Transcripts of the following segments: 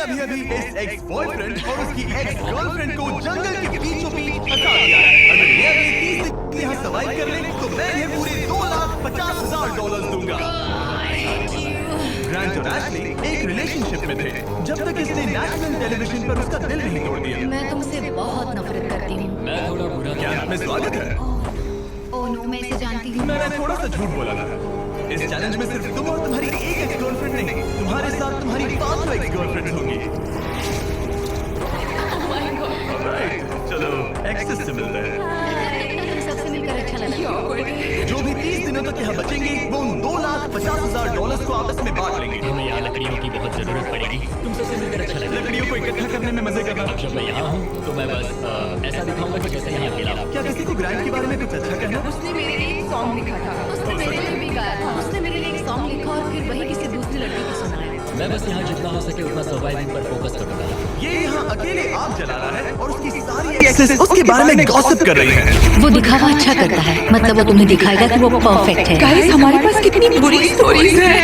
अभी अभी इस एक्स बॉयफ्रेंड और उसकी एक्स गर्लफ्रेंड को जंगल के बीचों बीच फंसा दिया है। अगर ये अगले 30 दिन यहाँ सर्वाइव कर ले तो मैं इन्हें पूरे $2,50,000 दूंगा। ग्रांट और एशली एक रिलेशनशिप में थे जब तक इसने नेशनल टेलीविजन पर उसका दिल नहीं तोड़ दिया। मैं तुमसे बहुत नफरत करती हूँ। मैं थोड़ा बुरा क्या में स्वागत है। ओह नो, मैं इसे जानती हूँ। मैंने थोड़ा सा झूठ बोला था। इस चैलेंज में सिर्फ तुम और तुम्हारी एक एक्स गर्लफ्रेंड नहीं, तुम्हारे साथ तुम्हारी 500 एक्स गर्लफ्रेंड होंगी। चलो एक्सेस से मिलते हैं। सबसे मिलकर अच्छा लगा। जो भी 30 दिनों तक यहाँ बचेंगे वो उन $2,50,000 को आपस में बांट लेंगे। हमें यहाँ लकड़ियों की बहुत जरूरत पड़ेगी। तुम सबसे मिलकर अच्छा लगेगा। लकड़ियों को इकट्ठा करने में मजे करना। जब मैं यहाँ हूँ तो मैं बस ऐसा दिखाऊंगा कि जैसे यहाँ अकेला हूँ। क्या किसी को ग्रांट के बारे में कुछ अच्छा कहना? उसने मेरे लिए एक सॉन्ग लिखा था। उसने मेरे लिए भी गाया था। उसने मेरे लिए एक सॉन्ग लिखा और फिर वही किसी दूसरी लड़की को सुनाया। मैं बस यहाँ जितना हो सके उतना सर्वाइविंग पर फोकस करूंगा। ये यहाँ अकेले आग जला रहा है और उसकी सारी एक्सेस उसके बारे में गॉसिप कर रही है। वो दिखावा अच्छा करता है, मतलब वो तुम्हें दिखाएगा कि वो परफेक्ट है। गाइस, हमारे पास कितनी बुरी स्टोरीज हैं।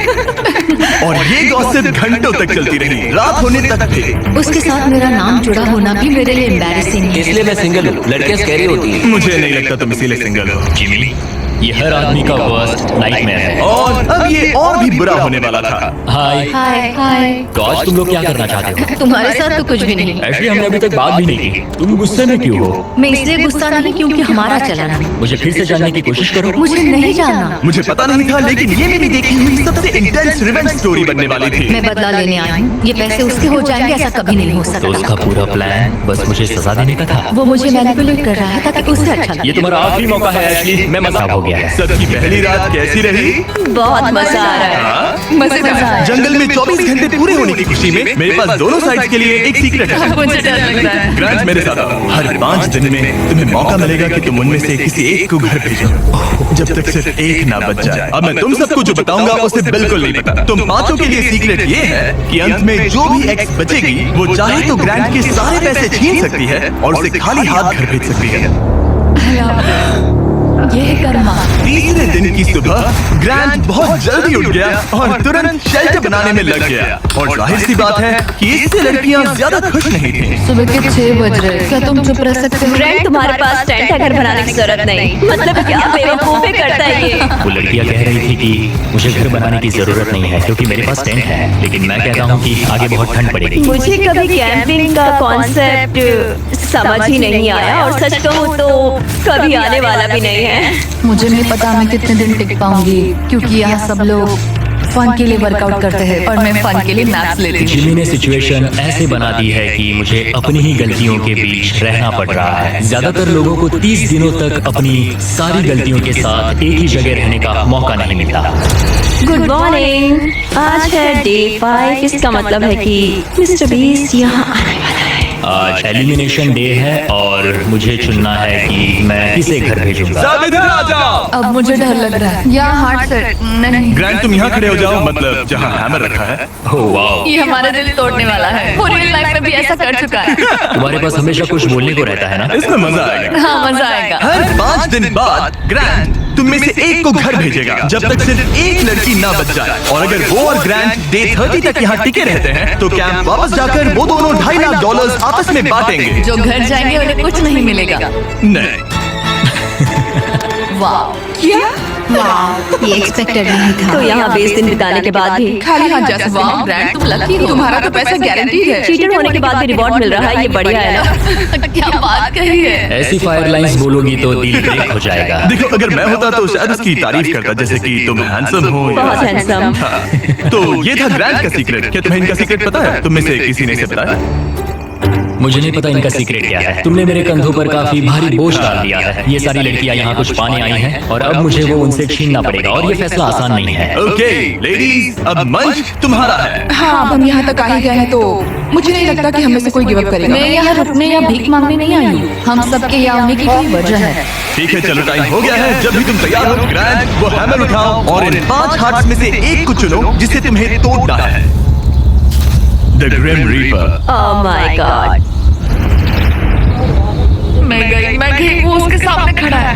और ये गॉसिप घंटों तक चलती रही, रात होने तक थे। उसके साथ मेरा नाम जुड़ा होना भी मेरे लिए एम्बैरेसिंग है। इसलिए मैं सिंगल हूँ। लड़कियां स्कैरी होती हैं। मुझे नहीं लगता तुम इसीलिए सिंगल हो। जिमी, ये हर आदमी का वर्स्ट नाइटमेयर है। और अब ये और भी बुरा होने वाला था। हाय। हाय हाय। तो आज तुम लोग क्या करना चाहते हो? तुम्हारे साथ तो कुछ भी नहीं। एक्चुअली हमने अभी तक बात भी नहीं की। तुम गुस्से में क्यों हो? मैं इसलिए गुस्सा नहीं क्योंकि हमारा चला नहीं। मुझे फिर से जानने की कोशिश करो। मुझे नहीं जानना। मुझे पता नहीं था, लेकिन ये मेरी देखी हुई सबसे इंटेंस रिवेंज स्टोरी बनने वाली थी। मैं बदला लेने आई हूँ। ये पैसे उसके हो जाएंगे ऐसा कभी नहीं हो तो सकता। उसका पूरा प्लान बस मुझे सजा देने का था। वो मुझे मैनिपुलेट कर रहा है ताकि उसे अच्छा लगे। ये तुम्हारा आखिरी मौका है एशली। मैं मजाक हो गया है। सबकी पहली रात कैसी रही? बहुत मजा आ रहा है। मजेदार। जंगल में 24 घंटे पूरे होने की खुशी में मेरे पास दोनों साइड के लिए एक सीक्रेट है। मुझे डर लग रहा है। ग्रांट मेरे साथ आओ। हर 5 दिन में तुम्हें मौका मिलेगा कि तुम उनमें से किसी एक को घर भेजो, जब तक सिर्फ एक ना बच जाए। अब मैं तुम सबको जो बताऊंगा उसे बिल्कुल नहीं पता। तुम 5 के लिए सीक्रेट ये है कि अंत में जो भी एक्स बचेगी वो चाहे तो ग्रांट के सारे पैसे छीन सकती है और उसे खाली हाथ घर भेज सकती है। ये है कर्मा। तीसरे दिन की सुबह ग्रांट बहुत जल्दी उठ गया और तुरंत शेल्टर बनाने में लग गया। और जाहिर सी बात है कि इससे लड़कियां ज्यादा खुश नहीं थीं। सुबह के 6 बज रहे। क्या तुम चुप रह सकते हो? ग्रैंड, तुम्हारे पास टेंट है, घर बनाने की जरूरत नहीं। मतलब क्या बेवकूफी करता है ये। वो लड़कियां कह रही थी कि मुझे घर बनाने की जरूरत नहीं है क्योंकि मेरे पास टेंट है, लेकिन मैं कहता हूँ कि आगे बहुत ठंड पड़ेगी। मुझे कभी कैंपिंग का कॉन्सेप्ट समझ ही नहीं आया और सच कहूँ तो कभी आने वाला भी नहीं है। मुझे नहीं पता मैं कितने दिन टिक पाऊंगी क्योंकि यहाँ सब लोग फन के लिए वर्कआउट करते हैं और मैं फन के लिए नैप्स लेती हूँ। जिमी ने सिचुएशन ऐसे बना दी है कि मुझे अपनी ही गलतियों के बीच रहना पड़ रहा है। ज्यादातर लोगों को 30 दिनों तक अपनी सारी गलतियों के साथ एक ही जगह रहने का मौका नहीं मिलता। Good morning. आज है डे 5। इसका मतलब है कि मिस्टर बीस्ट यहाँ आने वाला है। आज एलिमिनेशन डे है और मुझे चुनना है कि मैं किसे घर भेजूंगा। सब इधर आ जाओ। अब मुझे डर लग रहा है। यहाँ हार्ट सेट नहीं। ग्रांट तुम यहाँ खड़े हो जाओ, मतलब जहाँ हैमर रखा है। ओह वाह, ये हमारा दिल तोड़ने वाला है। वो रियल लाइफ में भी ऐसा कर चुका है। तुम्हारे पास हमेशा कुछ बोलने को रहता है ना। इसमें मजा आएगा। हाँ, मजा आएगा। हर 5 दिन बाद ग्रांट तुम में से एक को घर भेजेगा जब तक सिर्फ एक लड़की ना बच जाए। और अगर वो और ग्रांट डे 30 तक यहाँ टिके रहते हैं तो कैंप वापस जाकर वो दोनों $2,50,000 आपस में बांटेंगे। जो घर जाएंगे उन्हें कुछ नहीं मिलेगा। नहीं, वाह, क्या? वाह, ये एक्सपेक्टेड नहीं था। तो यहाँ 20 दिन बिताने के बाद भी खाली हाथ जा सकते हैं। ग्रैंड, तुम लकी हो। तुम्हारा तो पैसा गारंटीड है। चीटर होने के बाद भी रिवॉर्ड मिल रहा है। ये बढ़िया है ना। क्या बात कही है। ऐसी फायर लाइंस बोलोगी तो दिल ब्रेक हो जाएगा। देखो अगर मैं होता तो शायद उसकी तारीफ करता, जैसे कि तुम हैंडसम हो। बहुत हैंडसम। हाँ, तो ये था ग्रांट का सीक्रेट। क्या तुम्हें इनका सीक्रेट पता है? तुम में से किसी ने इसे बताया? मुझे नहीं पता इनका सीक्रेट क्या है। तुमने मेरे कंधों पर काफी भारी बोझ डाल दिया है। ये सारी लड़कियां यहाँ कुछ पाने आई हैं और अब मुझे वो उनसे छीनना पड़ेगा और ये फैसला आसान नहीं है। ओके लेडीज, अब मंच तुम्हारा है। हाँ, अब हम यहाँ तक आ ही गए हैं तो मुझे नहीं लगता कि हमें से कोई गिव अप करेगा। मैं यहाँ रुकने या भीख मांगने नहीं आई हूँ। हम सबके यहाँ आने की कोई वजह है। ठीक है, चलो टाइम हो गया है। जब भी तुम तैयार हो ग्रांट, वो हैमर उठाओ और इन 5 हार्ट्स में से एक को चुनो जिसे तुम्हें तोड़ना है। The grim reaper. Oh my God. मैं गई, वो उसके सामने खड़ा है।